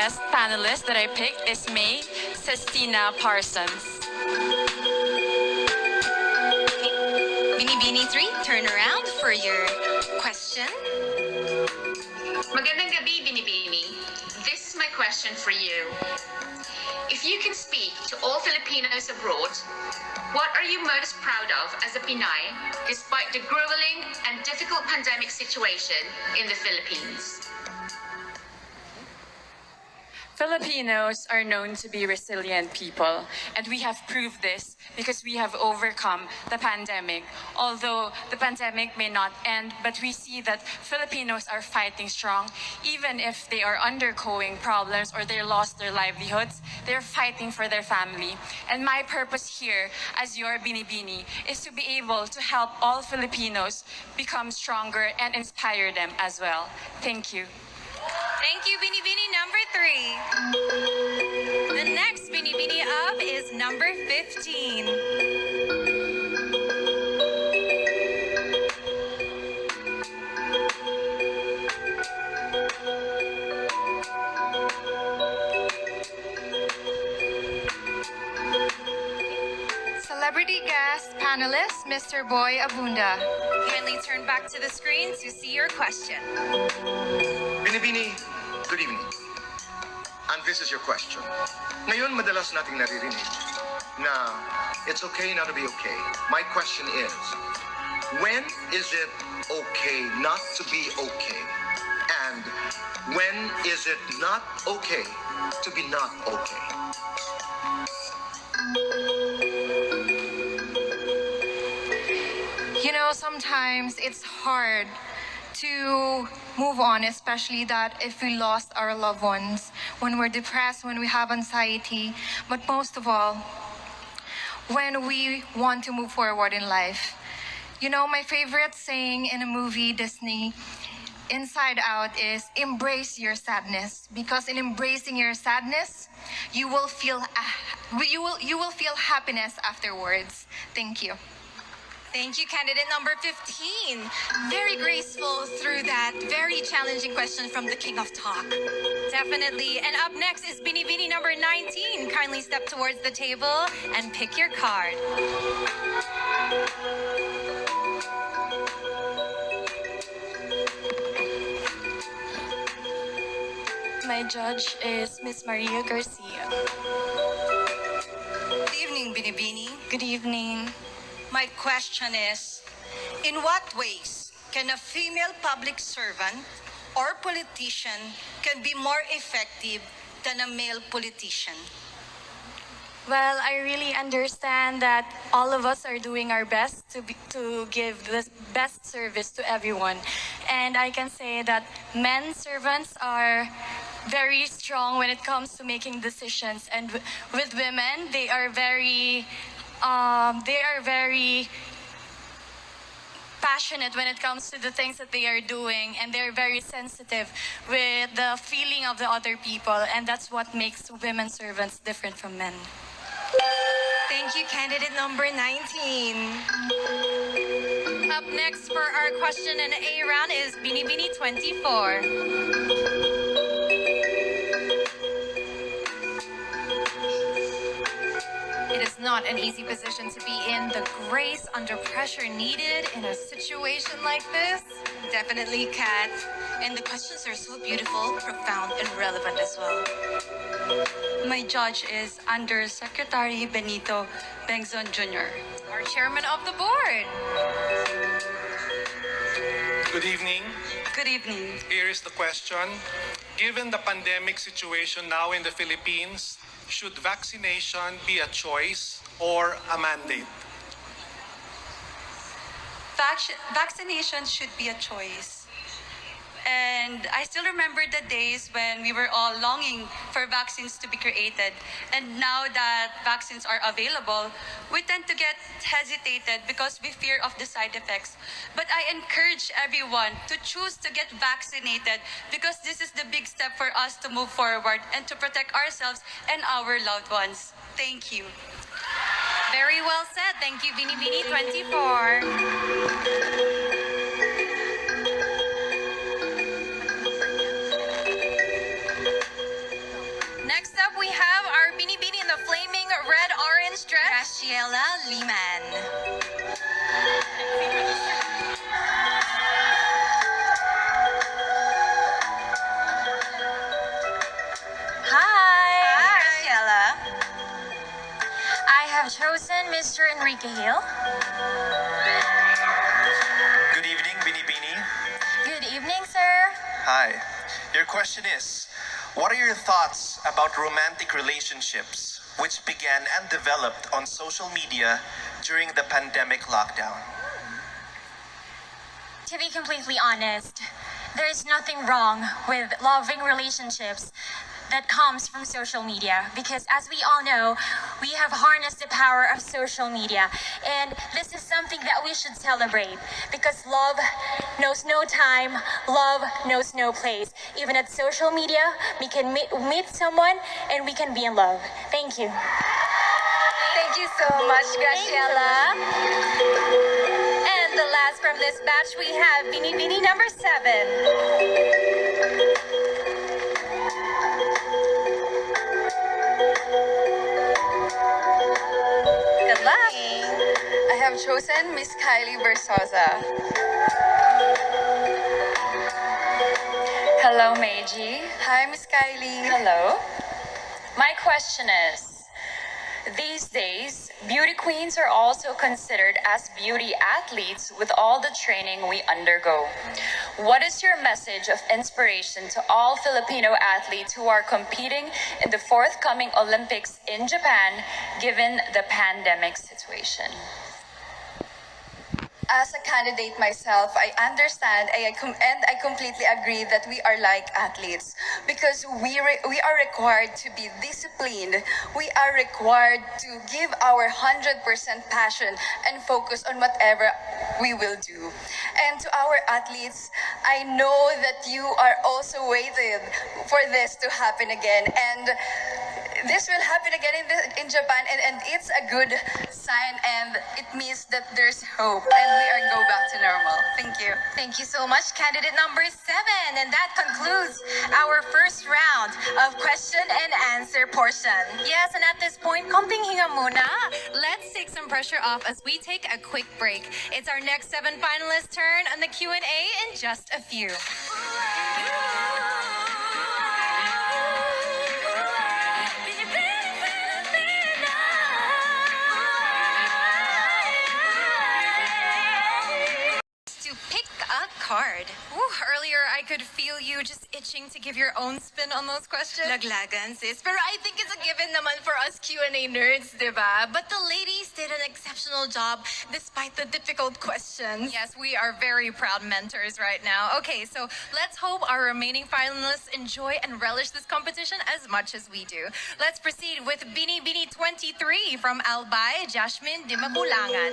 guest panelist that I picked is May Sestina Parsons. Binibining 3, turn around for your question. Magandang gabi, Binibini. This is my question for you. If you can speak to all Filipinos abroad, what are you most proud of as a Pinay despite the grueling and difficult pandemic situation in the Philippines? Filipinos are known to be resilient people, and we have proved this because we have overcome the pandemic. Although the pandemic may not end, but we see that Filipinos are fighting strong. Even if they are undergoing problems or they lost their livelihoods, they're fighting for their family. And my purpose here as your Binibini is to be able to help all Filipinos become stronger and inspire them as well. Thank you. Thank you, Binibini number 3. The next Binibini up is number 15. Celebrity guest panelist, Mr. Boy Abunda. Kindly turn back to the screen to see your question. Binibini, good evening. And this is your question. Ngayon, madalas nating naririnig na it's okay not to be okay. My question is, when is it okay not to be okay? And when is it not okay to be not okay? You know, sometimes it's hard to move on, especially that if we lost our loved ones, when we're depressed, when we have anxiety, but most of all, when we want to move forward in life. You know, my favorite saying in a movie, Disney, Inside Out, is embrace your sadness, because in embracing your sadness, you will feel happiness afterwards. Thank you. Thank you, candidate number 15. Very graceful through that very challenging question from the King of Talk. Definitely. And up next is Binibini number 19. Kindly step towards the table and pick your card. My judge is Miss Maria Garcia. Good evening, Binibini. Good evening. My question is, in what ways can a female public servant or politician can be more effective than a male politician? Well, I really understand that all of us are doing our best to give the best service to everyone. And I can say that men servants are very strong when it comes to making decisions. And with women, they are very passionate when it comes to the things that they are doing, and they're very sensitive with the feeling of the other people, and that's what makes women servants different from men. Thank you, candidate number 19. Up next for our question and A round is Binibini 24. It is not an easy position to be in. The grace under pressure needed in a situation like this. Definitely, Kat. And the questions are so beautiful, profound, and relevant as well. My judge is Undersecretary Benito Bengzon Jr., our chairman of the board. Good evening. Good evening. Here is the question. Given the pandemic situation now in the Philippines, should vaccination be a choice or a mandate? Vaccination should be a choice. And I still remember the days when we were all longing for vaccines to be created. And now that vaccines are available, we tend to get hesitated because we fear of the side effects. But I encourage everyone to choose to get vaccinated because this is the big step for us to move forward and to protect ourselves and our loved ones. Thank you. Very well said. Thank you, Binibini 24. Graciela Liman. Hi. Graciela. I have chosen Mr. Enrique Hill. Good evening, Binibini. Good evening, sir. Hi. Your question is, what are your thoughts about romantic relationships which began and developed on social media during the pandemic lockdown? To be completely honest, there is nothing wrong with loving relationships that comes from social media because as we all know, we have harnessed the power of social media and this is something that we should celebrate because love knows no time, love knows no place. Even at social media, we can meet someone and we can be in love. Thank you. Thank you so much, Graciela. And the last from this batch, we have Binibini number 7. Good luck. I have chosen Miss Kylie Versosa. Hello, Meiji. Hi, Miss Kylie. Hello. My question is, these days, beauty queens are also considered as beauty athletes with all the training we undergo. What is your message of inspiration to all Filipino athletes who are competing in the forthcoming Olympics in Japan, given the pandemic situation? As a candidate myself, I understand and I completely agree that we are like athletes because we are required to be disciplined. We are required to give our 100% passion and focus on whatever we will do. And to our athletes, I know that you are also waiting for this to happen again. And this will happen again in Japan, and it's a good sign, and it means that there's hope, and we are go back to normal. Thank you. Thank you so much, candidate number 7. And that concludes our first round of question and answer portion. Yes, and at this point, konting hinga muna. Let's take some pressure off as we take a quick break. It's our next 7 finalists' turn on the Q&A in just a few. To pick a card. Earlier I could feel you just itching to give your own spin on those questions. Laglagan, sis. Pero I think it's a given naman for us Q&A nerds, diba? But the ladies did an exceptional job despite the difficult questions. Yes, we are very proud mentors right now. Okay, so let's hope our remaining finalists enjoy and relish this competition as much as we do. Let's proceed with Binibining 23 from Albay, Jasmine Dimabulangan.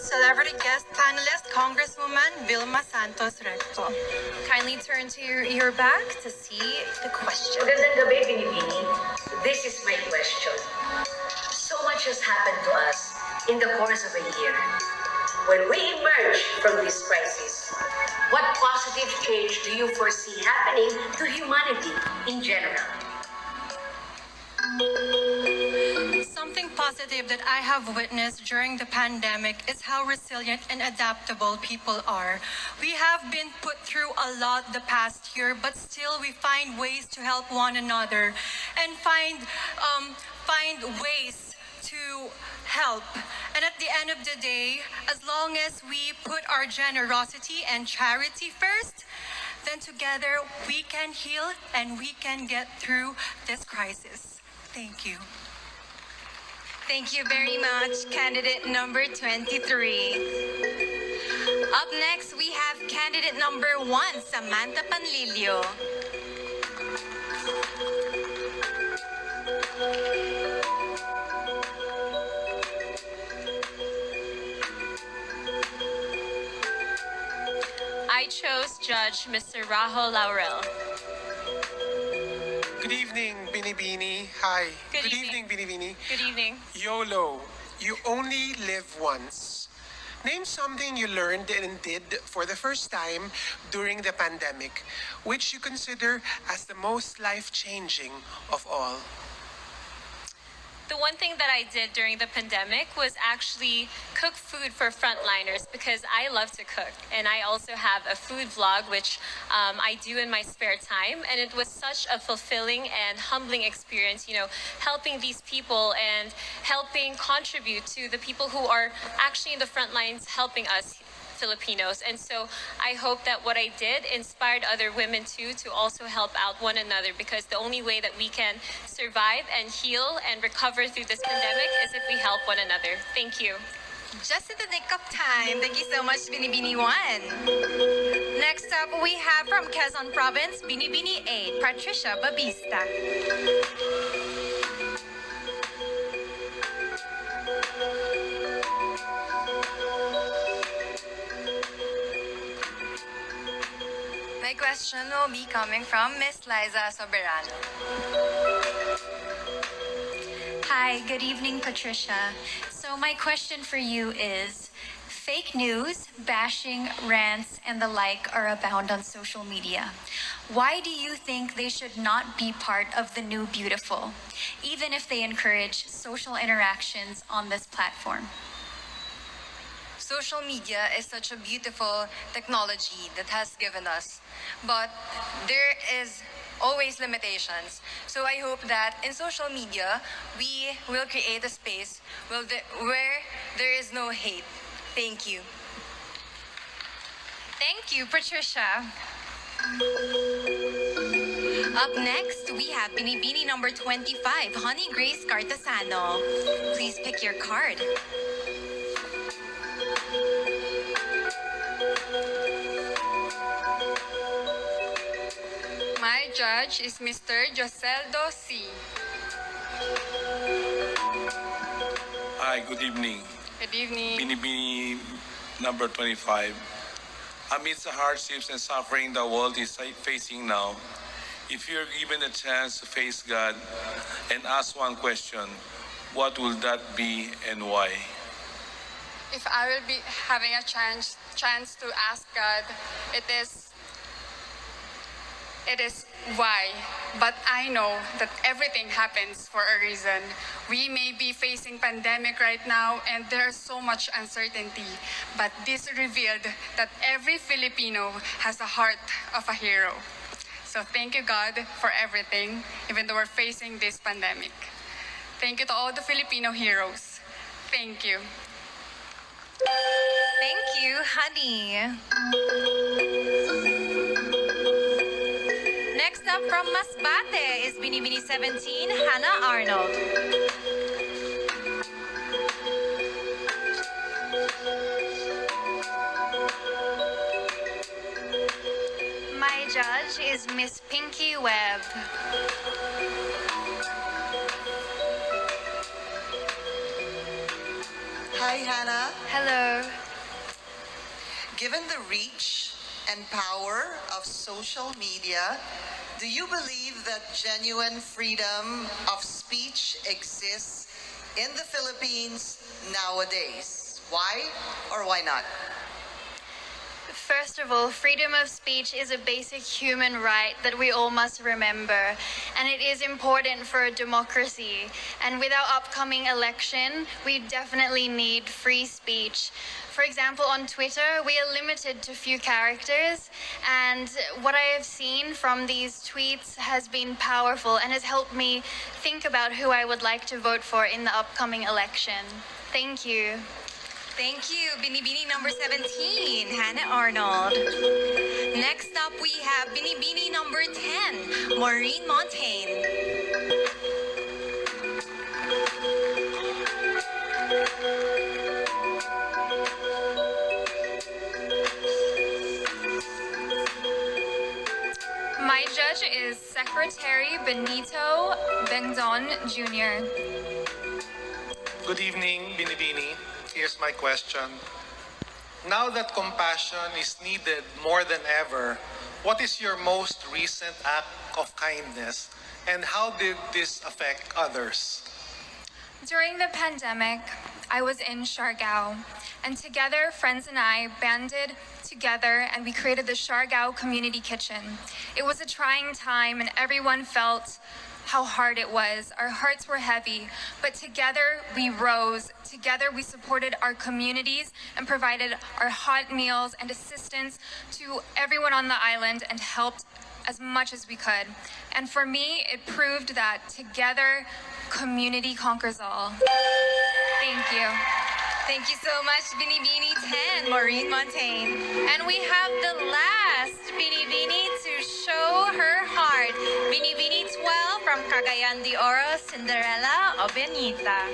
Celebrity guest panelist, Congresswoman Vilma Santos Recto. Kindly turn to your back to see the question. Magandang gabi, Binibini. This is my question. So much has happened to us in the course of a year. When we emerge from this crisis, what positive change do you foresee happening to humanity in general? Something positive that I have witnessed during the pandemic is how resilient and adaptable people are. We have been put through a lot the past year, but still we find ways to help one another and find ways to help. And at the end of the day, as long as we put our generosity and charity first, then together we can heal and we can get through this crisis. Thank you. Thank you very much, candidate number 23. Up next, we have candidate number 1, Samantha Panlilio. I chose Judge Mr. Rahul Laurel. Good evening, Binibini. Hi. Good evening, evening. Binibini. Good evening. YOLO. You only live once. Name something you learned and did for the first time during the pandemic, which you consider as the most life-changing of all. The one thing that I did during the pandemic was actually cook food for frontliners because I love to cook. And I also have a food vlog, which I do in my spare time. And it was such a fulfilling and humbling experience, helping these people and helping contribute to the people who are actually in the front lines helping us Filipinos. And so I hope that what I did inspired other women too to also help out one another, because the only way that we can survive and heal and recover through this pandemic is if we help one another. Thank you. Just in the nick of time. Thank you so much, Binibini 1. Next up, we have from Quezon Province, Binibini 8, Patricia Babista. My question will be coming from Miss Liza Soberano. Hi, good evening, Patricia. So my question for you is, fake news, bashing, rants, and the like are abound on social media. Why do you think they should not be part of the new beautiful, even if they encourage social interactions on this platform? Social media is such a beautiful technology that has given us, but there is always limitations. So I hope that in social media, we will create a space where there is no hate. Thank you. Thank you, Patricia. Up next, we have Binibini number 25, Honey Grace Cartasano. Please pick your card. My judge is Mr. Joseldo C. Hi, good evening. Good evening. Binibini number 25. Amidst the hardships and suffering the world is facing now, if you're given a chance to face God and ask one question, what will that be and why? If I will be having a chance to ask God, it is why. But I know that everything happens for a reason. We may be facing pandemic right now and there's so much uncertainty. But this revealed that every Filipino has a heart of a hero. So thank you, God, for everything, even though we're facing this pandemic. Thank you to all the Filipino heroes. Thank you. Thank you, honey. Next up from Masbate is Binibini 17, Hannah Arnold. My judge is Miss Pinky Webb. Hi, Hannah. Hello. Given the reach and power of social media, do you believe that genuine freedom of speech exists in the Philippines nowadays? Why or why not? First of all, freedom of speech is a basic human right that we all must remember, and it is important for a democracy. And with our upcoming election, we definitely need free speech. For example, on Twitter, we are limited to few characters, and what I have seen from these tweets has been powerful and has helped me think about who I would like to vote for in the upcoming election. Thank you. Thank you, Binibini number 17, Hannah Arnold. Next up, we have Binibini number 10, Maureen Montaigne. My judge is Secretary Benito Bendon Jr. Good evening, Binibini. Here's my question. Now that compassion is needed more than ever, what is your most recent act of kindness and how did this affect others? During the pandemic, I was in Siargao And together, friends and I banded together and we created the Siargao Community Kitchen. It was a trying time and everyone felt how hard it was. Our hearts were heavy, but together we rose. Together we supported our communities and provided our hot meals and assistance to everyone on the island and helped as much as we could. And for me, it proved that together, community conquers all. Thank you. Thank you so much, Binibini 10, Maureen Montaigne. And we have the last Binibini to show her heart. Binibini 12 from Cagayan de Oro, Cinderella o Benita.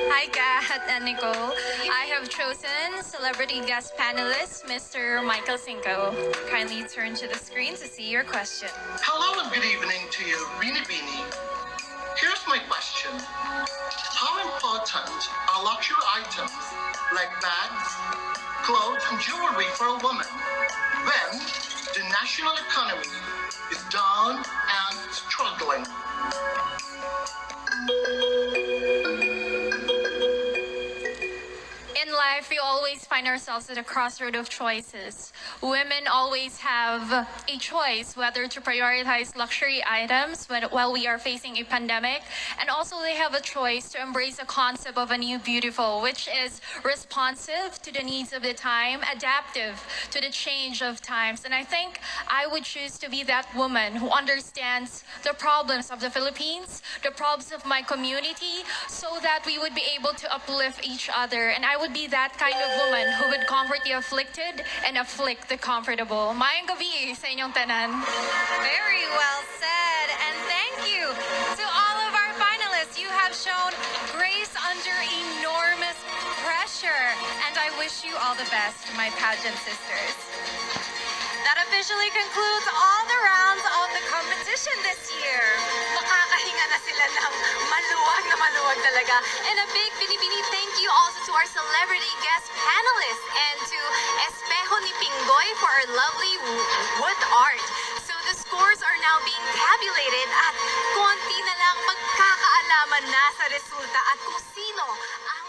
Hi, Kat and Nicole. I have chosen celebrity guest panelist, Mr. Michael Cinco. Kindly turn to the screen to see your question. Hello and good evening to you, Binibining. Here's my question. How important are luxury items like bags, clothes, and jewelry for a woman when the national economy is down and struggling? In life, we always find ourselves at a crossroad of choices. Women always have a choice whether to prioritize luxury items while we are facing a pandemic, and also they have a choice to embrace a concept of a new beautiful, which is responsive to the needs of the time, adaptive to the change of times. And I think I would choose to be that woman who understands the problems of the Philippines, the problems of my community, so that we would be able to uplift each other. And I would be that kind of woman who would comfort the afflicted and afflict the comfortable. Mayang gabi sa inyong tanan. Very well said, and thank you to all of our finalists. You have shown grace under enormous pressure, and I wish you all the best, my pageant sisters. That officially concludes all the rounds of the competition this year. Makakahinga na sila ng maluwag talaga. And a big Binibini thank you also to our celebrity guest panelists and to Espejo ni Pingoy for our lovely wood art. So the scores are now being tabulated at konti na lang magkakaalaman na sa resulta at kung sino ang